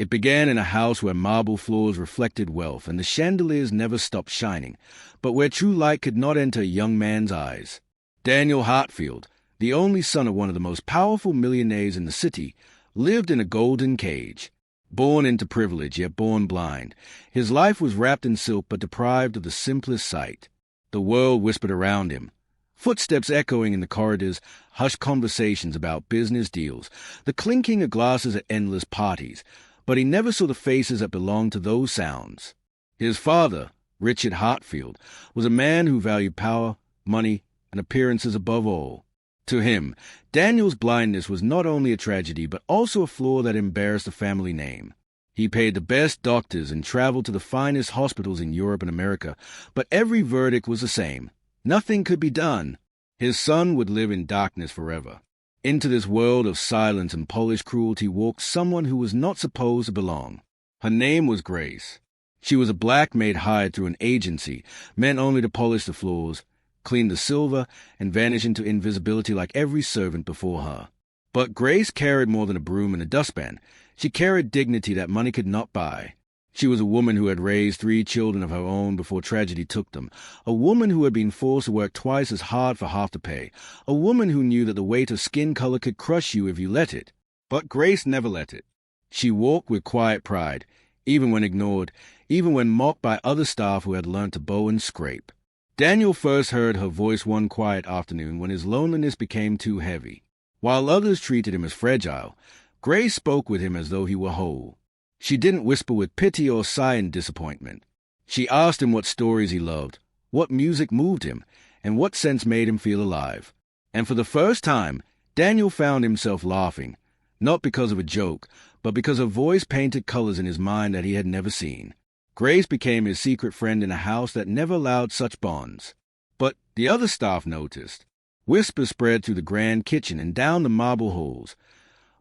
It began in a house where marble floors reflected wealth and the chandeliers never stopped shining, but where true light could not enter a young man's eyes. Daniel Hartfield, the only son of one of the most powerful millionaires in the city, lived in a golden cage. Born into privilege, yet born blind, his life was wrapped in silk but deprived of the simplest sight. The world whispered around him, footsteps echoing in the corridors, hushed conversations about business deals, the clinking of glasses at endless parties, but he never saw the faces that belonged to those sounds. His father, Richard Hartfield, was a man who valued power, money, and appearances above all. To him, Daniel's blindness was not only a tragedy but also a flaw that embarrassed the family name. He paid the best doctors and traveled to the finest hospitals in Europe and America, but every verdict was the same. Nothing could be done. His son would live in darkness forever. Into this world of silence and polished cruelty walked someone who was not supposed to belong. Her name was Grace. She was a black maid hired through an agency, meant only to polish the floors, clean the silver, and vanish into invisibility like every servant before her. But Grace carried more than a broom and a dustpan. She carried dignity that money could not buy. She was a woman who had raised 3 children of her own before tragedy took them, a woman who had been forced to work twice as hard for half the pay, a woman who knew that the weight of skin color could crush you if you let it. But Grace never let it. She walked with quiet pride, even when ignored, even when mocked by other staff who had learned to bow and scrape. Daniel first heard her voice one quiet afternoon when his loneliness became too heavy. While others treated him as fragile, Grace spoke with him as though he were whole. She didn't whisper with pity or sigh in disappointment. She asked him what stories he loved, what music moved him, and what sense made him feel alive. And for the first time, Daniel found himself laughing, not because of a joke, but because her voice painted colors in his mind that he had never seen. Grace became his secret friend in a house that never allowed such bonds. But the other staff noticed. Whispers spread through the grand kitchen and down the marble halls.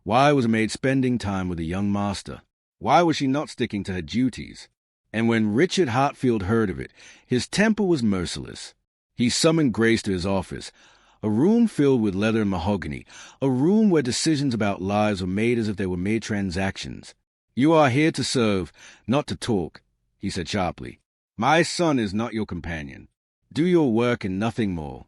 Why was a maid spending time with a young master? Why was she not sticking to her duties? And when Richard Hartfield heard of it, his temper was merciless. He summoned Grace to his office, a room filled with leather and mahogany, a room where decisions about lives were made as if they were mere transactions. "You are here to serve, not to talk," he said sharply. "My son is not your companion. Do your work and nothing more."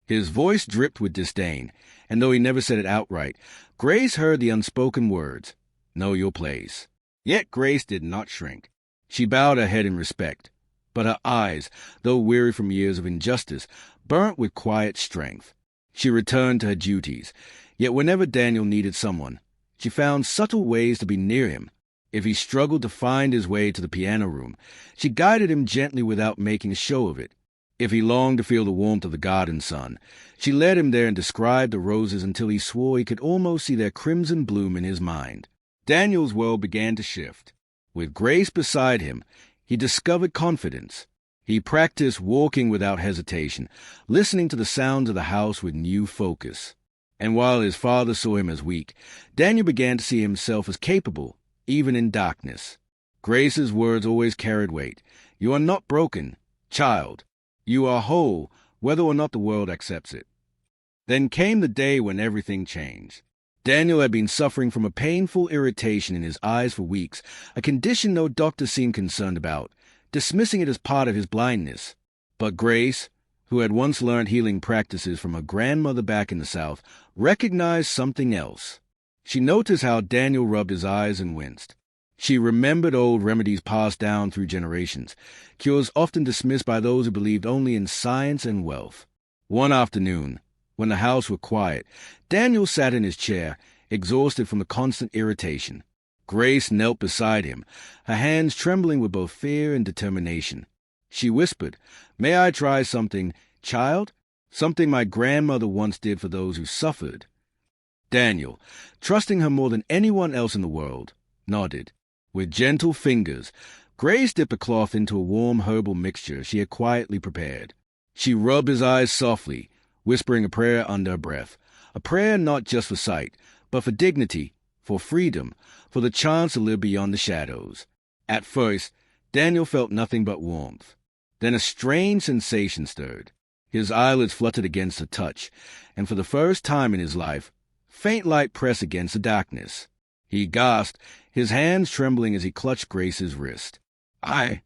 His voice dripped with disdain, and though he never said it outright, Grace heard the unspoken words, "Know your place." Yet Grace did not shrink. She bowed her head in respect, but her eyes, though weary from years of injustice, burnt with quiet strength. She returned to her duties, yet whenever Daniel needed someone, she found subtle ways to be near him. If he struggled to find his way to the piano room, she guided him gently without making a show of it. If he longed to feel the warmth of the garden sun, she led him there and described the roses until he swore he could almost see their crimson bloom in his mind. Daniel's world began to shift. With Grace beside him, he discovered confidence. He practiced walking without hesitation, listening to the sounds of the house with new focus. And while his father saw him as weak, Daniel began to see himself as capable, even in darkness. Grace's words always carried weight. "You are not broken, child. You are whole, whether or not the world accepts it." Then came the day when everything changed. Daniel had been suffering from a painful irritation in his eyes for weeks, a condition no doctor seemed concerned about, dismissing it as part of his blindness. But Grace, who had once learned healing practices from her grandmother back in the South, recognized something else. She noticed how Daniel rubbed his eyes and winced. She remembered old remedies passed down through generations, cures often dismissed by those who believed only in science and wealth. One afternoon, when the house was quiet, Daniel sat in his chair, exhausted from the constant irritation. Grace knelt beside him, her hands trembling with both fear and determination. She whispered, "May I try something, child? Something my grandmother once did for those who suffered." Daniel, trusting her more than anyone else in the world, nodded. With gentle fingers, Grace dipped a cloth into a warm herbal mixture she had quietly prepared. She rubbed his eyes softly, whispering a prayer under her breath, a prayer not just for sight, but for dignity, for freedom, for the chance to live beyond the shadows. At first, Daniel felt nothing but warmth. Then a strange sensation stirred. His eyelids fluttered against the touch, and for the first time in his life, faint light pressed against the darkness. He gasped, his hands trembling as he clutched Grace's wrist. I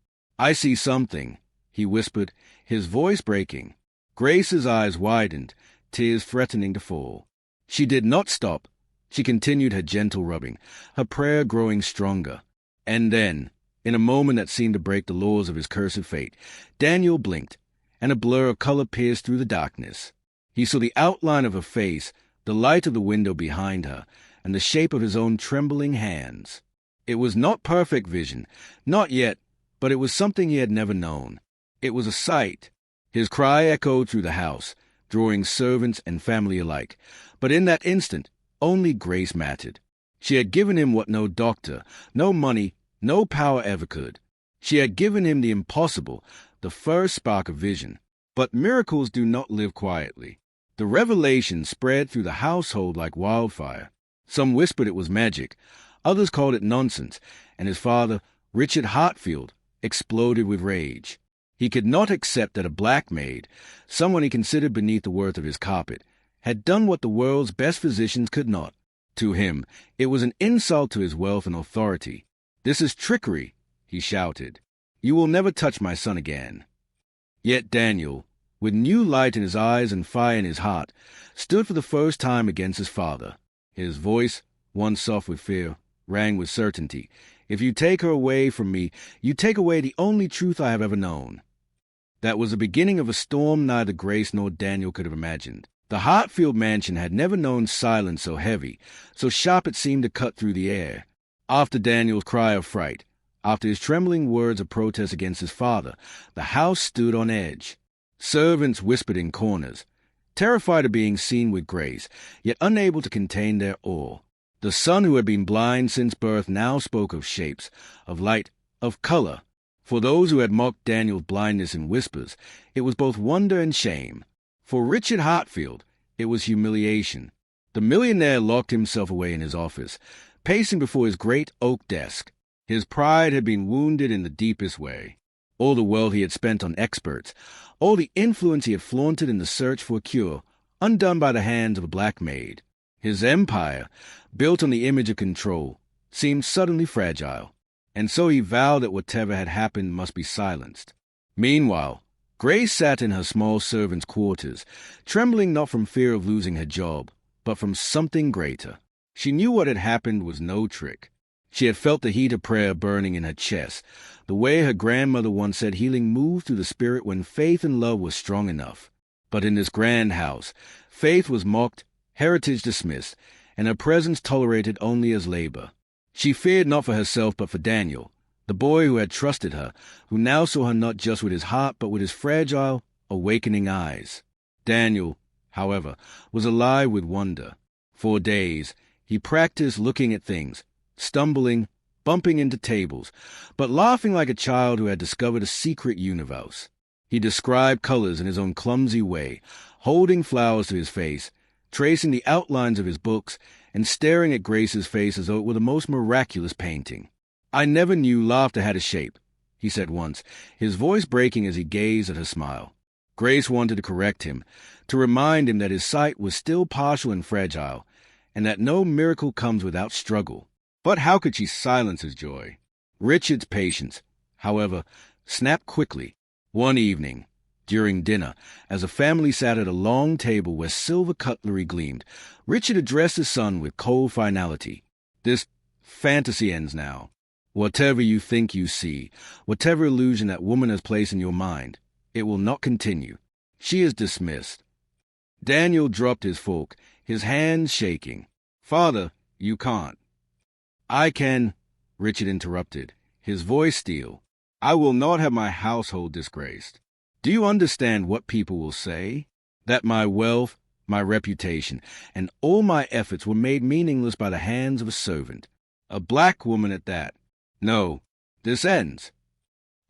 see something, he whispered, his voice breaking. Grace's eyes widened, tears threatening to fall. She did not stop. She continued her gentle rubbing, her prayer growing stronger. And then, in a moment that seemed to break the laws of his cursed fate, Daniel blinked, and a blur of color pierced through the darkness. He saw the outline of her face, the light of the window behind her, and the shape of his own trembling hands. It was not perfect vision, not yet, but it was something he had never known. It was a sight. His cry echoed through the house, drawing servants and family alike. But in that instant, only Grace mattered. She had given him what no doctor, no money, no power ever could. She had given him the impossible, the first spark of vision. But miracles do not live quietly. The revelation spread through the household like wildfire. Some whispered it was magic, others called it nonsense, and his father, Richard Hartfield, exploded with rage. He could not accept that a black maid, someone he considered beneath the worth of his carpet, had done what the world's best physicians could not. To him, it was an insult to his wealth and authority. "This is trickery," he shouted. "You will never touch my son again." Yet Daniel, with new light in his eyes and fire in his heart, stood for the first time against his father. His voice, once soft with fear, rang with certainty. "If you take her away from me, you take away the only truth I have ever known." That was the beginning of a storm neither Grace nor Daniel could have imagined. The Hartfield mansion had never known silence so heavy, so sharp it seemed to cut through the air. After Daniel's cry of fright, after his trembling words of protest against his father, the house stood on edge. Servants whispered in corners, terrified of being seen with Grace, yet unable to contain their awe. The son who had been blind since birth now spoke of shapes, of light, of color. For those who had mocked Daniel's blindness in whispers, it was both wonder and shame. For Richard Hartfield, it was humiliation. The millionaire locked himself away in his office, pacing before his great oak desk. His pride had been wounded in the deepest way. All the wealth he had spent on experts, all the influence he had flaunted in the search for a cure, undone by the hands of a black maid. His empire, built on the image of control, seemed suddenly fragile, and so he vowed that whatever had happened must be silenced. Meanwhile, Grace sat in her small servants' quarters, trembling not from fear of losing her job, but from something greater. She knew what had happened was no trick. She had felt the heat of prayer burning in her chest, the way her grandmother once said healing moved through the spirit when faith and love were strong enough. But in this grand house, faith was mocked, heritage dismissed, and her presence tolerated only as labor. She feared not for herself but for Daniel, the boy who had trusted her, who now saw her not just with his heart but with his fragile, awakening eyes. Daniel, however, was alive with wonder. For days, he practiced looking at things, stumbling, bumping into tables, but laughing like a child who had discovered a secret universe. He described colors in his own clumsy way, holding flowers to his face, tracing the outlines of his books, and staring at Grace's face as though it were the most miraculous painting. "I never knew laughter had a shape," he said once, his voice breaking as he gazed at her smile. Grace wanted to correct him, to remind him that his sight was still partial and fragile, and that no miracle comes without struggle. But how could she silence his joy? Richard's patience, however, snapped quickly. One evening, during dinner, as the family sat at a long table where silver cutlery gleamed, Richard addressed his son with cold finality. "This fantasy ends now. Whatever you think you see, whatever illusion that woman has placed in your mind, it will not continue. She is dismissed." Daniel dropped his fork, his hands shaking. "Father, you can't." "I can," Richard interrupted, his voice steel. "I will not have my household disgraced. Do you understand what people will say? That my wealth, my reputation, and all my efforts were made meaningless by the hands of a servant. A black woman at that. No, this ends."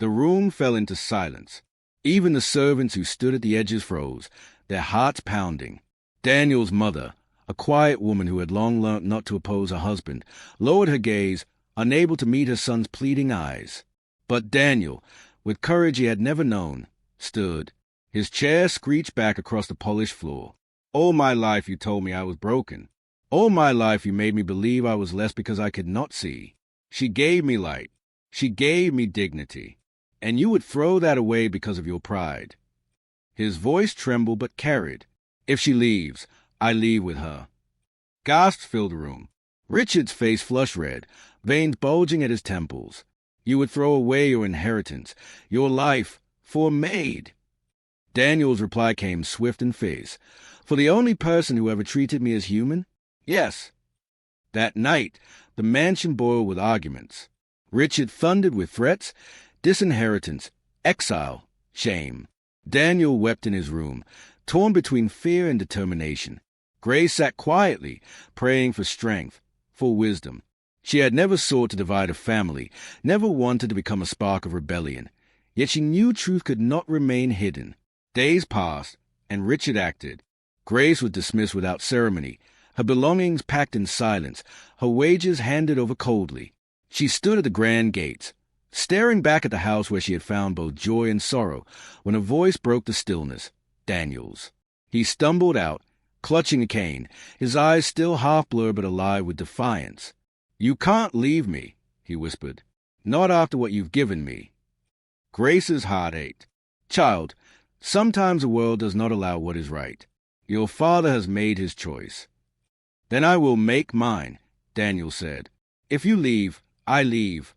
The room fell into silence. Even the servants who stood at the edges froze, their hearts pounding. Daniel's mother, a quiet woman who had long learnt not to oppose her husband, lowered her gaze, unable to meet her son's pleading eyes. But Daniel, with courage he had never known, stood. His chair screeched back across the polished floor. "All my life you told me I was broken. All my life you made me believe I was less because I could not see. She gave me light. She gave me dignity. And you would throw that away because of your pride." His voice trembled but carried. "If she leaves, I leave with her." Gasps filled the room. Richard's face flushed red, veins bulging at his temples. "You would throw away your inheritance, your life, for a maid." Daniel's reply came swift and fierce. "For the only person who ever treated me as human? Yes." That night, the mansion boiled with arguments. Richard thundered with threats, disinheritance, exile, shame. Daniel wept in his room, torn between fear and determination. Grace sat quietly, praying for strength, for wisdom. She had never sought to divide a family, never wanted to become a spark of rebellion. Yet she knew truth could not remain hidden. Days passed, and Richard acted. Grace was dismissed without ceremony, her belongings packed in silence, her wages handed over coldly. She stood at the grand gates, staring back at the house where she had found both joy and sorrow, when a voice broke the stillness, Daniel's. He stumbled out, clutching a cane, his eyes still half-blurred but alive with defiance. "You can't leave me," he whispered. "Not after what you've given me." Grace's heart ached. "Child, sometimes the world does not allow what is right. Your father has made his choice." "Then I will make mine," Daniel said. "If you leave, I leave."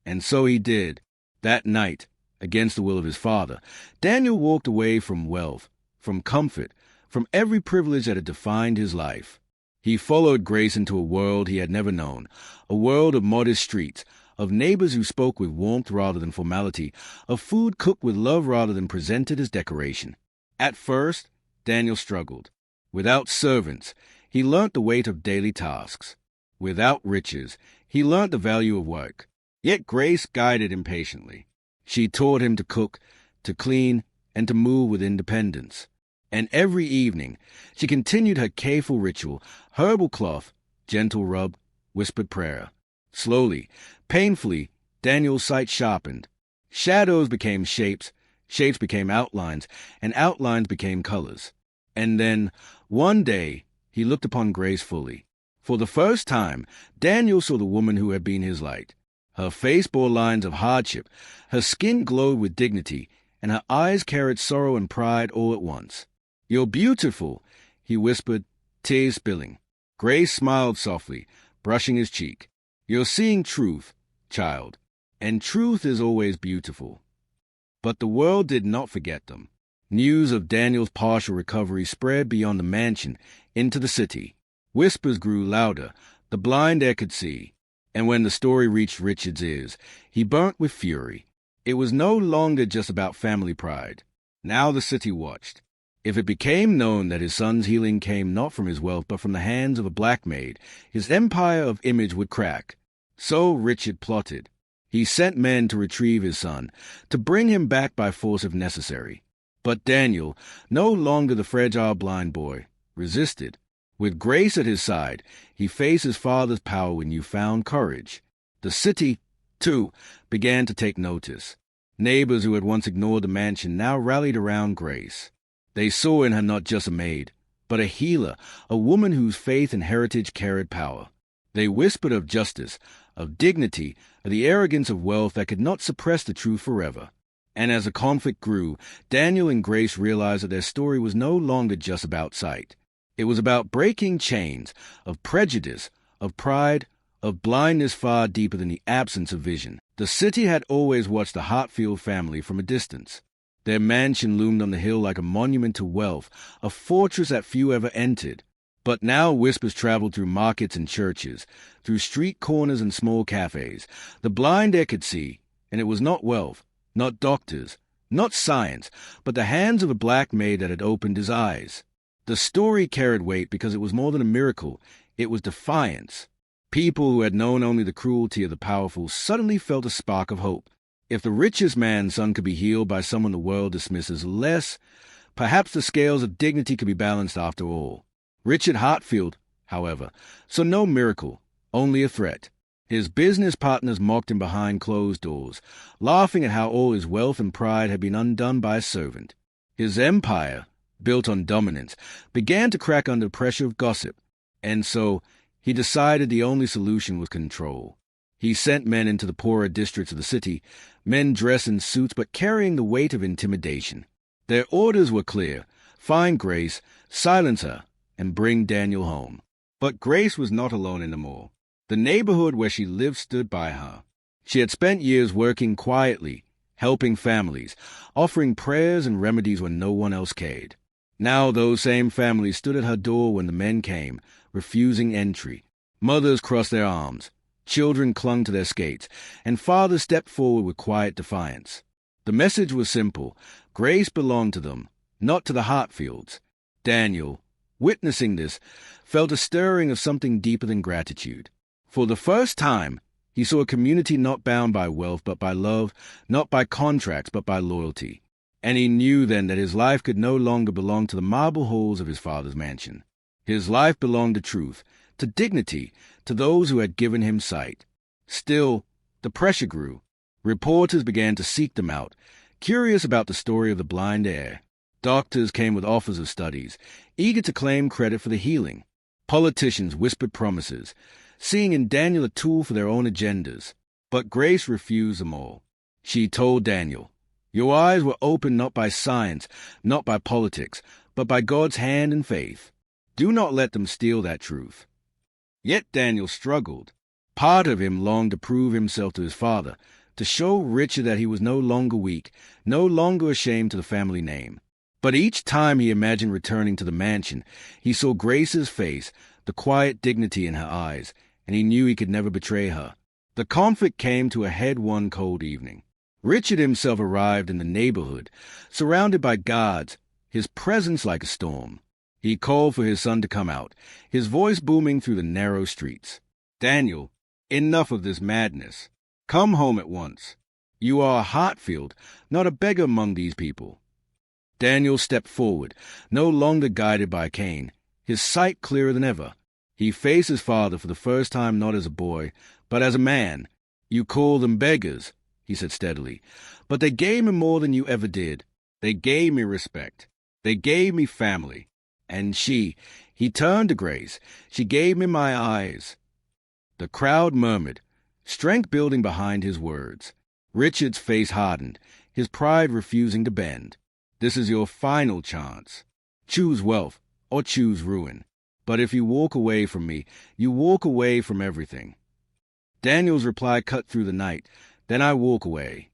And so he did. That night, against the will of his father, Daniel walked away from wealth, from comfort, from every privilege that had defined his life. He followed Grace into a world he had never known, a world of modest streets, of neighbors who spoke with warmth rather than formality, of food cooked with love rather than presented as decoration. At first, Daniel struggled. Without servants, he learnt the weight of daily tasks. Without riches, he learnt the value of work. Yet Grace guided him patiently. She taught him to cook, to clean, and to move with independence. And every evening, she continued her careful ritual, herbal cloth, gentle rub, whispered prayer. Slowly, painfully, Daniel's sight sharpened. Shadows became shapes, shapes became outlines, and outlines became colors. And then, one day, he looked upon Grace fully. For the first time, Daniel saw the woman who had been his light. Her face bore lines of hardship, her skin glowed with dignity, and her eyes carried sorrow and pride all at once. "You're beautiful," he whispered, tears spilling. Grace smiled softly, brushing his cheek. "You're seeing truth, child, and truth is always beautiful." But the world did not forget them. News of Daniel's partial recovery spread beyond the mansion into the city. Whispers grew louder, the blind ear could see. And when the story reached Richard's ears, he burnt with fury. It was no longer just about family pride. Now the city watched. If it became known that his son's healing came not from his wealth but from the hands of a black maid, his empire of image would crack. So Richard plotted. He sent men to retrieve his son, to bring him back by force if necessary. But Daniel, no longer the fragile blind boy, resisted. With Grace at his side, he faced his father's power with newfound courage. The city, too, began to take notice. Neighbors who had once ignored the mansion now rallied around Grace. They saw in her not just a maid, but a healer, a woman whose faith and heritage carried power. They whispered of justice, of dignity, of the arrogance of wealth that could not suppress the truth forever. And as the conflict grew, Daniel and Grace realized that their story was no longer just about sight. It was about breaking chains of prejudice, of pride, of blindness far deeper than the absence of vision. The city had always watched the Hartfield family from a distance. Their mansion loomed on the hill like a monument to wealth, a fortress that few ever entered. But now whispers traveled through markets and churches, through street corners and small cafes. The blind ear could see, and it was not wealth, not doctors, not science, but the hands of a black maid that had opened his eyes. The story carried weight because it was more than a miracle. It was defiance. People who had known only the cruelty of the powerful suddenly felt a spark of hope. If the richest man's son could be healed by someone the world dismisses less, perhaps the scales of dignity could be balanced after all. Richard Hartfield, however, saw no miracle, only a threat. His business partners mocked him behind closed doors, laughing at how all his wealth and pride had been undone by a servant. His empire, built on dominance, began to crack under the pressure of gossip. And so, he decided the only solution was control. He sent men into the poorer districts of the city, men dressed in suits but carrying the weight of intimidation. Their orders were clear: find Grace, silence her, and bring Daniel home. But Grace was not alone in the mall. The neighborhood where she lived stood by her. She had spent years working quietly, helping families, offering prayers and remedies when no one else cared. Now those same families stood at her door when the men came, refusing entry. Mothers crossed their arms, children clung to their skates, and fathers stepped forward with quiet defiance. The message was simple: Grace belonged to them, not to the Hartfields. Daniel, witnessing this, felt a stirring of something deeper than gratitude. For the first time, he saw a community not bound by wealth but by love, not by contracts but by loyalty. And he knew then that his life could no longer belong to the marble halls of his father's mansion. His life belonged to truth, to dignity, to those who had given him sight. Still, the pressure grew. Reporters began to seek them out, curious about the story of the blind heir. Doctors came with offers of studies, eager to claim credit for the healing. Politicians whispered promises, seeing in Daniel a tool for their own agendas. But Grace refused them all. She told Daniel, "Your eyes were opened not by science, not by politics, but by God's hand and faith. Do not let them steal that truth." Yet Daniel struggled. Part of him longed to prove himself to his father, to show Richard that he was no longer weak, no longer ashamed to the family name. But each time he imagined returning to the mansion, he saw Grace's face, the quiet dignity in her eyes, and he knew he could never betray her. The conflict came to a head one cold evening. Richard himself arrived in the neighborhood, surrounded by guards, his presence like a storm. He called for his son to come out, his voice booming through the narrow streets. "Daniel, enough of this madness. Come home at once. You are a Hartfield, not a beggar among these people." Daniel stepped forward, no longer guided by Cain, his sight clearer than ever. He faced his father for the first time not as a boy, but as a man. "You call them beggars," he said steadily, "but they gave me more than you ever did. They gave me respect. They gave me family. And he turned to Grace, she gave me my eyes." The crowd murmured, strength building behind his words. Richard's face hardened, his pride refusing to bend. "This is your final chance. Choose wealth or choose ruin. But if you walk away from me, you walk away from everything." Daniel's reply cut through the night, "Then I walk away."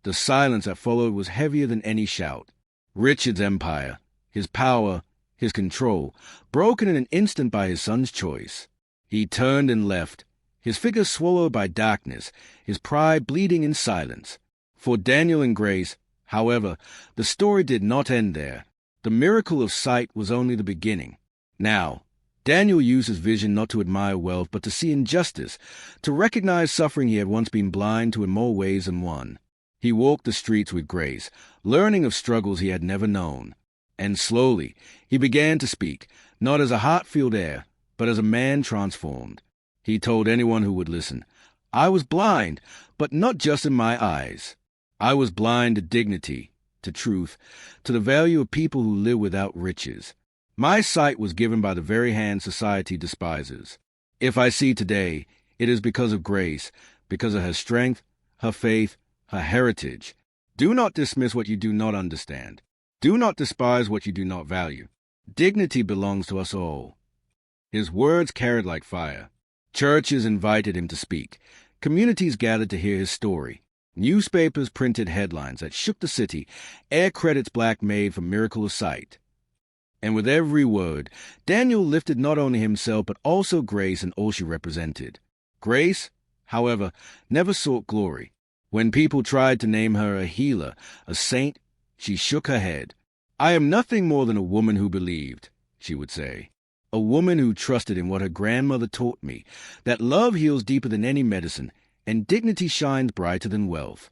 The silence that followed was heavier than any shout. Richard's empire, his power, his control, broken in an instant by his son's choice. He turned and left, his figure swallowed by darkness, his pride bleeding in silence. For Daniel and Grace, however, the story did not end there. The miracle of sight was only the beginning. Now, Daniel used his vision not to admire wealth, but to see injustice, to recognize suffering he had once been blind to in more ways than one. He walked the streets with Grace, learning of struggles he had never known. And slowly, he began to speak, not as a Hartfield heir, but as a man transformed. He told anyone who would listen, "I was blind, but not just in my eyes. I was blind to dignity, to truth, to the value of people who live without riches. My sight was given by the very hand society despises. If I see today, it is because of Grace, because of her strength, her faith, her heritage. Do not dismiss what you do not understand. Do not despise what you do not value. Dignity belongs to us all." His words carried like fire. Churches invited him to speak. Communities gathered to hear his story. Newspapers printed headlines that shook the city. Air credits Black Maid for miracle of sight. And with every word, Daniel lifted not only himself but also Grace and all she represented. Grace, however, never sought glory. When people tried to name her a healer, a saint, she shook her head. "I am nothing more than a woman who believed," she would say. "A woman who trusted in what her grandmother taught me, that love heals deeper than any medicine, and dignity shines brighter than wealth."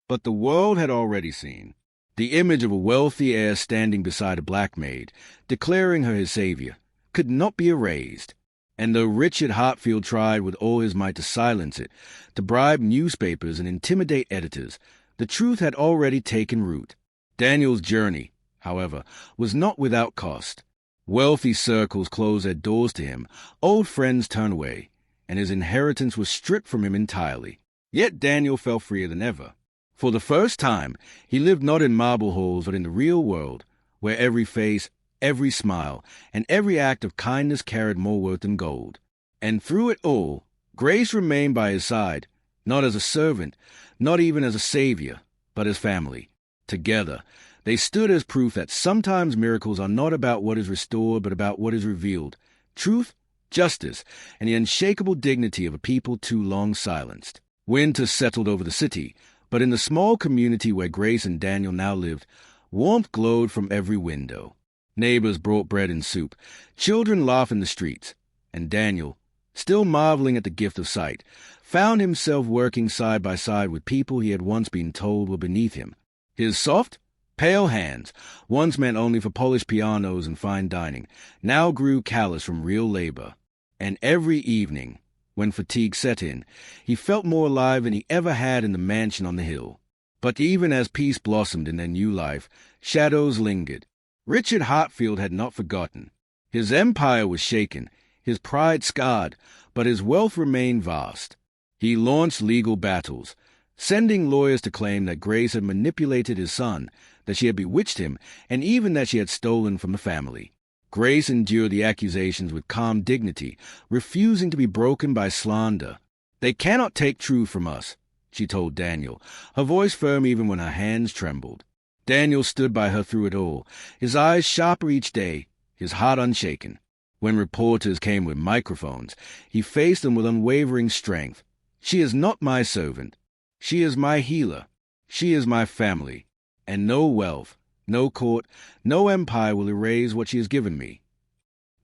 But the world had already seen. The image of a wealthy heir standing beside a black maid, declaring her his savior, could not be erased. And though Richard Hartfield tried with all his might to silence it, to bribe newspapers and intimidate editors, the truth had already taken root. Daniel's journey, however, was not without cost. Wealthy circles closed their doors to him, old friends turned away, and his inheritance was stripped from him entirely. Yet Daniel felt freer than ever. For the first time, he lived not in marble halls, but in the real world, where every face, every smile, and every act of kindness carried more worth than gold. And through it all, Grace remained by his side, not as a servant, not even as a savior, but as family. Together, they stood as proof that sometimes miracles are not about what is restored, but about what is revealed. Truth, justice, and the unshakable dignity of a people too long silenced. Winter settled over the city, but in the small community where Grace and Daniel now lived, warmth glowed from every window. Neighbors brought bread and soup, children laughed in the streets, and Daniel, still marveling at the gift of sight, found himself working side by side with people he had once been told were beneath him. His soft, pale hands, once meant only for polished pianos and fine dining, now grew callous from real labor. And every evening, when fatigue set in, he felt more alive than he ever had in the mansion on the hill. But even as peace blossomed in their new life, shadows lingered. Richard Hartfield had not forgotten. His empire was shaken, his pride scarred, but his wealth remained vast. He launched legal battles, sending lawyers to claim that Grace had manipulated his son, that she had bewitched him, and even that she had stolen from the family. Grace endured the accusations with calm dignity, refusing to be broken by slander. "They cannot take truth from us," she told Daniel, her voice firm even when her hands trembled. Daniel stood by her through it all, his eyes sharper each day, his heart unshaken. When reporters came with microphones, he faced them with unwavering strength. "She is not my servant. She is my healer. She is my family. And no wealth, no court, no empire will erase what she has given me."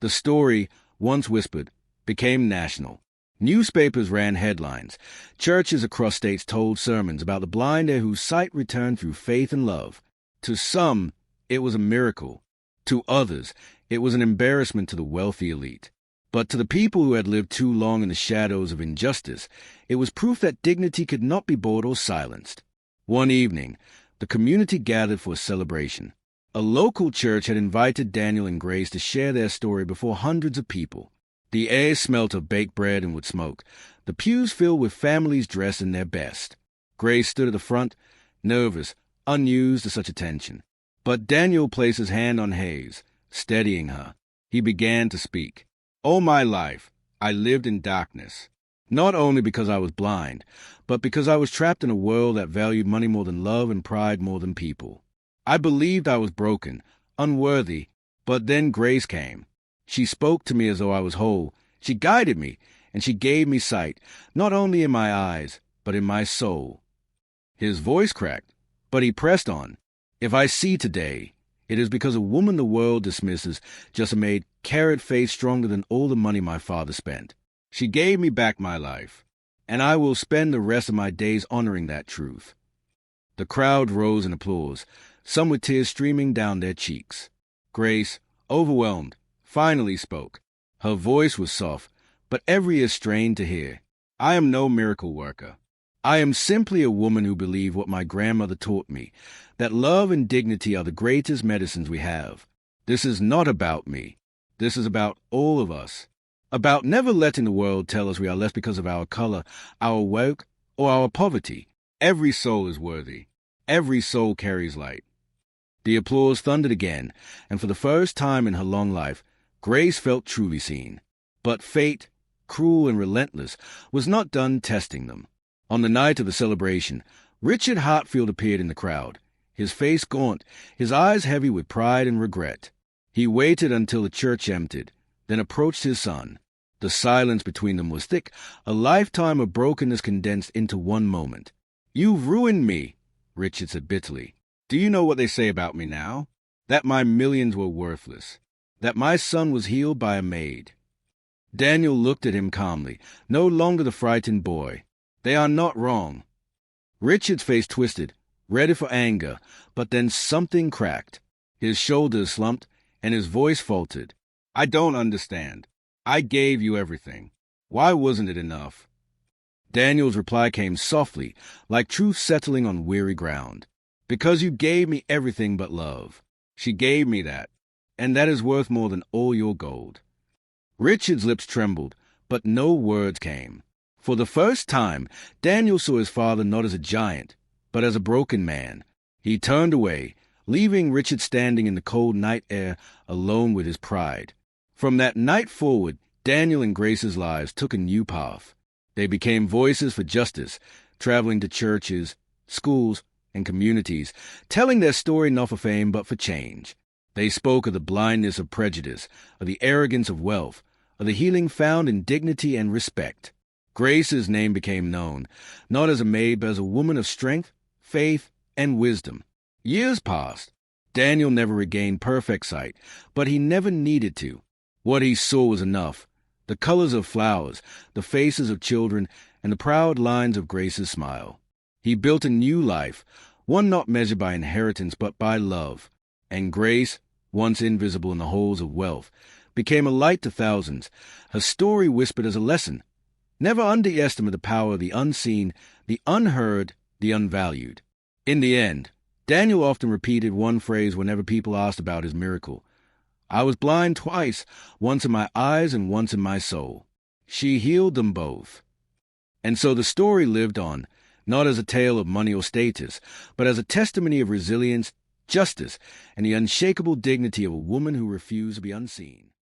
The story, once whispered, became national. Newspapers ran headlines. Churches across states told sermons about the blind heir whose sight returned through faith and love. To some, it was a miracle. To others, it was an embarrassment to the wealthy elite. But to the people who had lived too long in the shadows of injustice, it was proof that dignity could not be bought or silenced. One evening, the community gathered for a celebration. A local church had invited Daniel and Grace to share their story before hundreds of people. The air smelt of baked bread and wood smoke, the pews filled with families dressed in their best. Grace stood at the front, nervous, unused to such attention. But Daniel placed his hand on Hayes, steadying her. He began to speak. "All my life, I lived in darkness, not only because I was blind, but because I was trapped in a world that valued money more than love and pride more than people. I believed I was broken, unworthy, but then Grace came. She spoke to me as though I was whole. She guided me, and she gave me sight, not only in my eyes, but in my soul." His voice cracked, but he pressed on. "If I see today, it is because a woman the world dismisses just made carrot-face stronger than all the money my father spent. She gave me back my life, and I will spend the rest of my days honoring that truth." The crowd rose in applause, some with tears streaming down their cheeks. Grace, overwhelmed, finally spoke. Her voice was soft, but every ear strained to hear. "I am no miracle worker. I am simply a woman who believed what my grandmother taught me, that love and dignity are the greatest medicines we have. This is not about me. This is about all of us. About never letting the world tell us we are less because of our color, our work, or our poverty. Every soul is worthy. Every soul carries light." The applause thundered again, and for the first time in her long life, Grace felt truly seen. But fate, cruel and relentless, was not done testing them. On the night of the celebration, Richard Hartfield appeared in the crowd, his face gaunt, his eyes heavy with pride and regret. He waited until the church emptied, then approached his son. The silence between them was thick, a lifetime of brokenness condensed into one moment. "You've ruined me," Richard said bitterly. "Do you know what they say about me now? That my millions were worthless. That my son was healed by a maid." Daniel looked at him calmly, no longer the frightened boy. "They are not wrong." Richard's face twisted, ready for anger, but then something cracked. His shoulders slumped, and his voice faltered. "I don't understand. I gave you everything. Why wasn't it enough?" Daniel's reply came softly, like truth settling on weary ground. "Because you gave me everything but love. She gave me that. and that is worth more than all your gold." Richard's lips trembled, but no words came. For the first time, Daniel saw his father not as a giant, but as a broken man. He turned away, leaving Richard standing in the cold night air alone with his pride. From that night forward, Daniel and Grace's lives took a new path. They became voices for justice, traveling to churches, schools, and communities, telling their story not for fame but for change. They spoke of the blindness of prejudice, of the arrogance of wealth, of the healing found in dignity and respect. Grace's name became known, not as a maid but as a woman of strength, faith, and wisdom. Years passed. Daniel never regained perfect sight, but he never needed to. What he saw was enough: the colors of flowers, the faces of children, and the proud lines of Grace's smile. He built a new life, one not measured by inheritance but by love. And Grace, once invisible in the halls of wealth, became a light to thousands, her story whispered as a lesson. Never underestimate the power of the unseen, the unheard, the unvalued. In the end, Daniel often repeated one phrase whenever people asked about his miracle: "I was blind twice, once in my eyes and once in my soul. She healed them both." And so the story lived on, not as a tale of money or status, but as a testimony of resilience, justice, and the unshakable dignity of a woman who refused to be unseen.